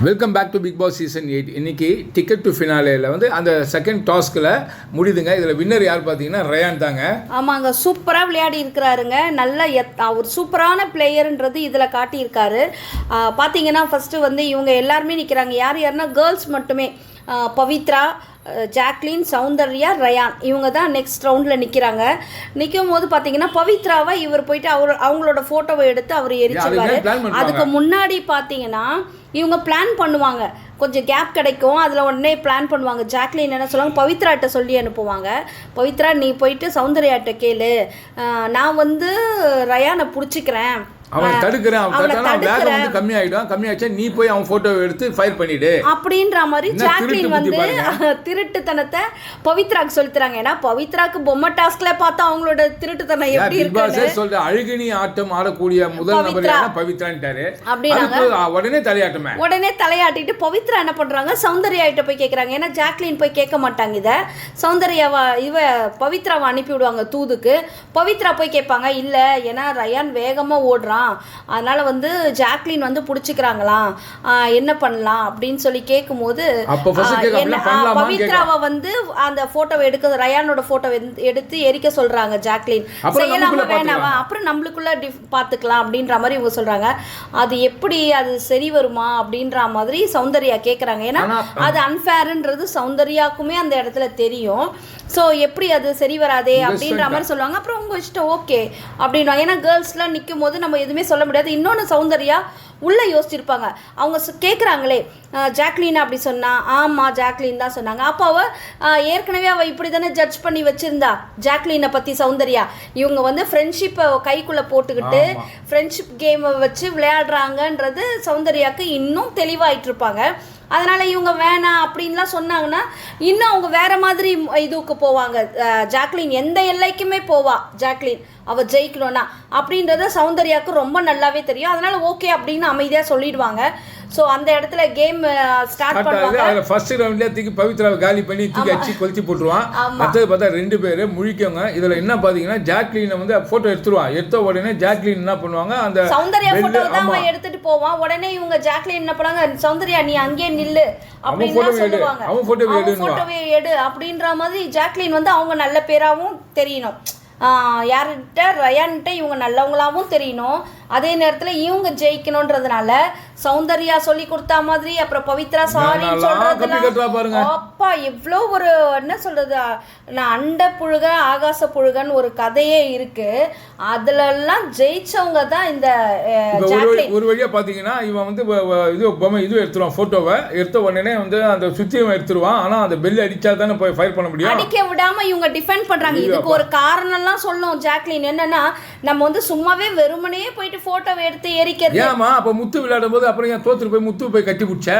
Welcome back to Bigg Boss season 8. இன்னைக்கு ticket to ஃபினாலேயில் வந்து அந்த செகண்ட் டாஸ்கில் முடியுதுங்க. இதில் வின்னர் யார் பார்த்தீங்கன்னா ரயான் தாங்க. ஆமாங்க, சூப்பராக விளையாடி இருக்கிறாருங்க. நல்ல ஒரு சூப்பரான பிளேயர்ன்றது இதில் காட்டியிருக்காரு. பார்த்தீங்கன்னா ஃபஸ்ட்டு வந்து இவங்க எல்லாருமே நிற்கிறாங்க. யாருன்னா கேர்ள்ஸ் மட்டுமே. பவித்ரா, ஜாக்லின், சௌந்தர்யா, ரயான் இவங்க தான் நெக்ஸ்ட் ரவுண்டில் நிற்கிறாங்க. நிற்கும் போது பார்த்தீங்கன்னா பவித்ராவை இவர் போயிட்டு அவங்களோட ஃபோட்டோவை எடுத்து அவர் எரிச்சிருவாரு. அதுக்கு முன்னாடி பார்த்தீங்கன்னா இவங்க பிளான் பண்ணுவாங்க, கொஞ்சம் கேப் கிடைக்கும், அதில் உடனே பிளான் பண்ணுவாங்க. ஜாக்லின் என்ன சொல்லுவாங்க, பவித்ராட்ட சொல்லி அனுப்புவாங்க. பவித்ரா நீ போயிட்டு சௌந்தர்யாட்ட கேளு, நான் வந்து ரயானை பிடிச்சிக்கிறேன், அவன் தடுக்கிறேன், அவன் வேகம் வந்து கம்மியாயிடுச்சா நீ போய் அவன் போட்டோவை எடுத்து ஃபயர் பண்ணிடு அப்படின்ற மாதிரி ஜாக்லின் வந்து திருட்டுத்தனத்தை பவித்ராக்கு சொல்லித்தராங்க. ஏன்னா பவித்ராக்கு பொம்மை டாஸ்க்ல பார்த்தா அவங்களோட திருட்டுத்தனம் எப்படி இருக்கு சொல்ற அழுகினி ஆட்டம் ஆடக்கூடிய முதல் நபர் பவித்ரான்ட்டாரு. அப்படின்னா உடனே தலையாட்டிட்டு பவித்ரா என்ன பண்றாங்க, சௌந்தர்யா கிட்ட போய் கேட்கறாங்க. ஏன்னா ஜாக்லின் போய் கேட்க மாட்டாங்க. இதை சௌந்தர்யாவா பவித்ராவை அனுப்பி விடுவாங்க தூதுக்கு. பவித்ரா போய் கேட்பாங்க, இல்ல ஏன்னா ரயான் வேகமா ஓடுறான், அதனால வந்து ஜாக்லின் வந்து பிடிச்சிக்கிறாங்களாம், என்ன பண்ணலாம் அப்படின்னு சொல்லி கேட்கும்போது பவித்ராவை வந்து அந்த போட்டோவை எடுக்க, ரயானோட போட்டோ எடுத்து எரிக்க சொல்றாங்க ஜாக்லின். செய்யலாமா வேணாமா, அப்புறம் நம்மளுக்குள்ள பார்த்துக்கலாம் அப்படின்ற மாதிரி இவங்க சொல்றாங்க. அது எப்படி அது சரி வருமா அப்படின்ற மாதிரி சௌந்தர்யா கேட்குறாங்க. ஏன்னா அது அன்ஃபேர்ன்றது சௌந்தர்யாக்குமே அந்த இடத்துல தெரியும். ஸோ எப்படி அது சரி வராதே அப்படின்ற மாதிரி சொல்லுவாங்க. அப்புறம் உங்கள் இஷ்டம் ஓகே அப்படின்னா, ஏன்னா கேர்ள்ஸ்லாம் நிற்கும் போது நம்ம எதுவுமே சொல்ல முடியாது. இன்னொன்று சௌந்தர்யா உள்ளே யோசிச்சிருப்பாங்க. அவங்க கேட்குறாங்களே ஜாக்லின் அப்படி சொன்னா, ஆமாம் ஜாக்லின் தான் சொன்னாங்க. அப்போ அவள் ஏற்கனவே அவள் இப்படி தானே ஜட்ஜ் பண்ணி வச்சுருந்தா ஜாக்லினை பற்றி சௌந்தர்யா. இவங்க வந்து ஃப்ரெண்ட்ஷிப்பை கைக்குள்ளே போட்டுக்கிட்டு ஃப்ரெண்ட்ஷிப் கேமை வச்சு விளையாடுறாங்கன்றது சௌந்தர்யாவுக்கு இன்னும் தெளிவாயிட்டு இருப்பாங்க. அதனால் இவங்க வேணாம் அப்படின்லாம் சொன்னாங்கன்னா இன்னும் அவங்க வேறு மாதிரி இதுக்கு போவாங்க. ஜாக்லின் எந்த எல்லைக்குமே போவா ஜாக்லின், அவள் ஜெயிக்கணும்னா அப்படின்றத சௌந்தர்யாவுக்கு ரொம்ப நல்லாவே தெரியும். அதனால ஓகே அப்படின்னு அமைதியாக சொல்லிடுவாங்க. ஸோ அந்த இடத்துல கேம் ஸ்டார்ட் பண்ணுவாங்க. ஃபர்ஸ்ட் ரவுண்ட்லேயே தூக்கி பவித்ராவை காலி பண்ணி தூக்கி அடிச்சு கொளுத்தி போட்டுருவான். மற்றது பார்த்தா ரெண்டு பேர் முழிக்கவங்க. இதில் என்ன பார்த்தீங்கன்னா ஜாக்லினை வந்து ஃபோட்டோ எடுத்துருவான். எடுத்த உடனே ஜாக்லின் என்ன பண்ணுவாங்க, அந்த சௌந்தர்யா ஃபோட்டோ தான் அவன் எடுத்துட்டு போவான். உடனே இவங்க ஜாக்லின் என்ன பண்ணாங்க, சௌந்தர்யா நீ அங்கேயே நில்லு அப்படின்னு சொல்லுவாங்க. அவன் ஃபோட்டோவே எடு அப்படின்ற மாதிரி ஜாக்லின் வந்து அவங்க நல்ல பேராகவும் தெரியணும், யார்கிட்ட ரயான்கிட்ட இவங்க நல்லவங்களாகவும் தெரியணும், அதே நேரத்தில் இவங்க ஜெயிக்கணுன்றதுனால சௌந்தர்யா சொல்லி கொடுத்தா மாதிரி அப்புறம் பவித்ரா சாரி சொல்றதுலாம் அப்பா எவ்வளோ ஒரு என்ன சொல்றது, நான் அண்ட புழுக ஆகாச புழுகன்னு ஒரு கதையே இருக்கு. அதுலலாம் ஜெயிச்சவங்க தான் இந்த ஒரு வழியா பாத்தீங்கன்னா இவன் வந்து இது பொம்மை இது எடுத்துருவான், போட்டோவை எடுத்த உடனே வந்து அந்த சுத்தியம் எடுத்துருவான். ஆனா அந்த பெல் அடிச்சா தானே போய் ஃபயர் பண்ண முடியும். அடிக்க விடாம இவங்க டிஃபெண்ட் பண்றாங்க. இதுக்கு ஒரு காரணம்லாம் சொல்லும் ஜாக்லின். என்னன்னா நம்ம வந்து சும்மாவே வெறுமனே போயிட்டு போட்டோவை எடுத்து எரிக்கிறது. ஏமா அப்ப முத்து விளையாடும் போது அப்புறம் ஏன் தோத்துட்டு போய் முத்து போய் கட்டி பிடிச்ச,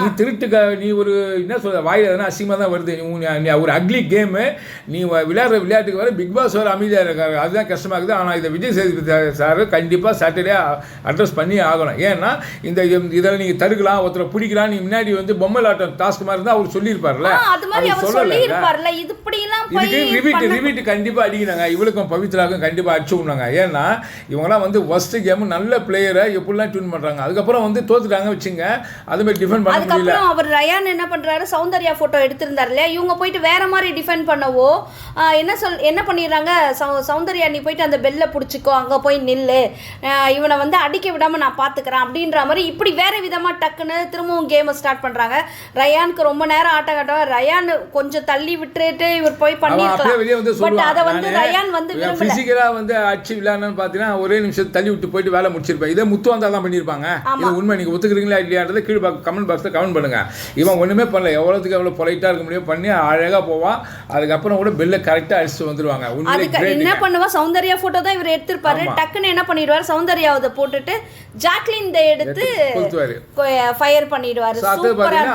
நீ திருட்டுக்க நீ ஒரு என்ன சொல்ற வாயில எதனா அசிங்கமா தான் வருது. நீ ஒரு அக்லி கேம், நீ விளையாடுற விளையாட்டுக்கு வர பிக் பாஸ் வர அமைதியா இருக்காரு, அதுதான் கஷ்டமா இருக்குது. ஆனால் இதை விஜய் சேதுபதி சார் கண்டிப்பாக சாட்டர்டே அட்ரஸ் பண்ணி ஆகணும். ஏன்னா இந்த இதில் நீங்கள் தடுக்கலாம், ஒருத்தரை பிடிக்கலாம், நீ முன்னாடி வந்து பொம்மை ஆட்டம் டாஸ்க் மாதிரி இருந்தால் அவர் சொல்லியிருப்பார்ல, இதுக்கு ரிவீட் கண்டிப்பாக அடிக்கிறாங்க. இவளுக்கும் பவித்ராவுக்கும் கண்டிப்பாக அடிச்சு விடுறாங்க. ஏன்னா இவங்களாம் வந்து ஃபர்ஸ்ட் கேம் நல்ல பிளேயரை எப்படிலாம் டியூன் பண்ணுறாங்க, அதுக்கப்புறம் வந்து தோத்துட்டாங்க வச்சுங்க, அது மாதிரி டிஃபெண்ட் பண்ண முடியல. அவர் ரயான் என்ன பண்ணுறாரு, சௌந்தர்யா ஃபோட்டோ எடுத்திருந்தார் இல்லையா, இவங்க போயிட்டு வேற மாதிரி டிஃபெண்ட் பண்ணவோ என்ன பண்ணிடுறாங்க, சௌந்தர்யா நீ போயிட்டு அந்த பெல்லை பிடிச்சிக்கோ, அங்கே போய் நில்லு, இவனை வந்து அடிக்க விடாமல் நான் பார்த்துக்கிறேன் அப்படின்ற மாதிரி இப்படி வேற விதமாக டக்குன்னு திரும்பவும் கேமை ஸ்டார்ட் பண்ணுறாங்க. ரயானுக்கு ரொம்ப நேரம் ஆட்டம் காட்டுவாங்க. ரயான் கொஞ்சம் தள்ளி விட்டுட்டு இவர் போய் பண்ணிருக்கலாம். பட் அதை வந்து ரயான் வந்து பிசிக்கலா வந்து அடிச்சு விளையாடணும்னு பார்த்தீங்கன்னா ஒரே நிமிஷம் தள்ளி விட்டு போயிட்டு வேலை முடிச்சிருப்பேன். இதே முத்து வந்தால் தான் பண்ணியிருப்பாங்க. இது உண்மை. நீங்கள் ஒத்துக்கிறீங்களா இல்லையான்றதை கீழே கமெண்ட் பாக்ஸில் கமெண்ட் பண்ணுங்க. இவன் ஒன்றுமே பண்ணல, எவ்வளோத்துக்கு எவ்வளோ பொலைட்டாக இருக்க முடியும் பண்ணி அழகாக போவான். அதுக்கப்புறம் கூட பெல்லை கரெக்டாக அடிச்சு வந்துருவாங்க. என்ன பண்ணுவா, சௌந்தர்யா ஃபோட்டோ தான் இவர் எடுத்திருப்பாரு, டக்குன்னு என்ன பண்ணிடுவார், சௌந்தர்யாவை போட்டுட்டு ஜாக்லின் எடுத்து ஃபயர் பண்ணிடுவாரு.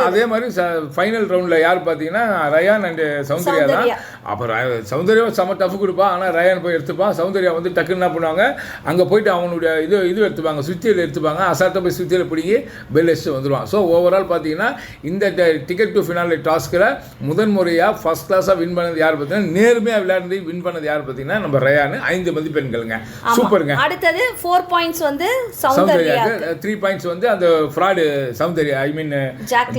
அதே மாதிரி ஃபைனல் ரவுண்டில் யார் பார்த்தீங்கன்னா ரயான் அண்ட் சௌந்தர்யா தான். அப்புறம் சௌந்தர்யா செம்ம டஃப் கொடுப்பான். ஆனால் ரயான் போய் எடுத்துப்பான். சௌந்தர்யா வந்து டக்குன்னு என்ன பண்ணுவாங்க, அங்கே போயிட்டு அவனுடைய இது எடுத்துப்பாங்க, சுத்தியில் எடுத்துப்பாங்க. அசால்ட்டாக போய் சுத்தியில் பிடிங்கி பெல் அடிச்சு வந்துடுவான். ஸோ ஓவரால் பார்த்தீங்கன்னா இந்த டிக்கெட் டு ஃபினாலே டாஸ்கில் முதன்முறையாக ஃபர்ஸ்ட் கிளாஸாக வின் பண்ணது யார் பார்த்தீங்கன்னா, நேர்மையாக விளையாண்டு வின் பண்ணது யார் பார்த்தீங்கன்னா நம்ம ரயானு. 5 மதிப்பெண்களுங்க. சூப்பருங்க. அடுத்தது 4 பாயிண்ட்ஸ் வந்து சௌந்தர்யாக்கு, 3 பாயிண்ட்ஸ் வந்து அந்த ஃப்ராடு சௌந்தர்யா, ஐ மீன்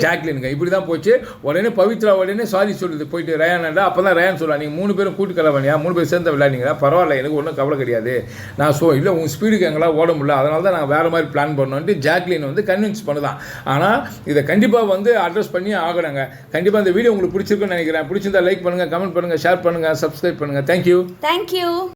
ஜாக்லினுங்க. இப்படி தான் போச்சு. உடனே பவித்ரா உடனே சாரி சொல்லுது போயிட்டு ரயானடா. அப்போ தான் ரயான் சொல்லுவா, நீங்கள் 3 பேரும் கூட்டு கலவனியா, 3 பேர் சேர்ந்து விளையாடிங்களா, பரவாயில்ல, எனக்கு ஒன்றும் கவலை கிடையாது. நான் இல்லை உங்கள் ஸ்பீடுக்கு எங்களால் ஓட முடியல, அதனால தான் நாங்கள் வேறு மாதிரி பிளான் பண்ணோன்ட்டு ஜாக்லின் வந்து கன்வின்ஸ் பண்ணுதான். ஆனால் இதை கண்டிப்பாக வந்து அட்ரஸ் பண்ணி ஆகணுங்க. கண்டிப்பாக இந்த வீடியோ உங்களுக்கு பிடிச்சிருக்குன்னு நினைக்கிறேன். பிடிச்சிருந்தா லைக் பண்ணுங்கள், கமெண்ட் பண்ணுங்கள், ஷேர் பண்ணுங்கள், சப்ஸ்கிரைப் பண்ணுங்கள். தேங்க்யூ.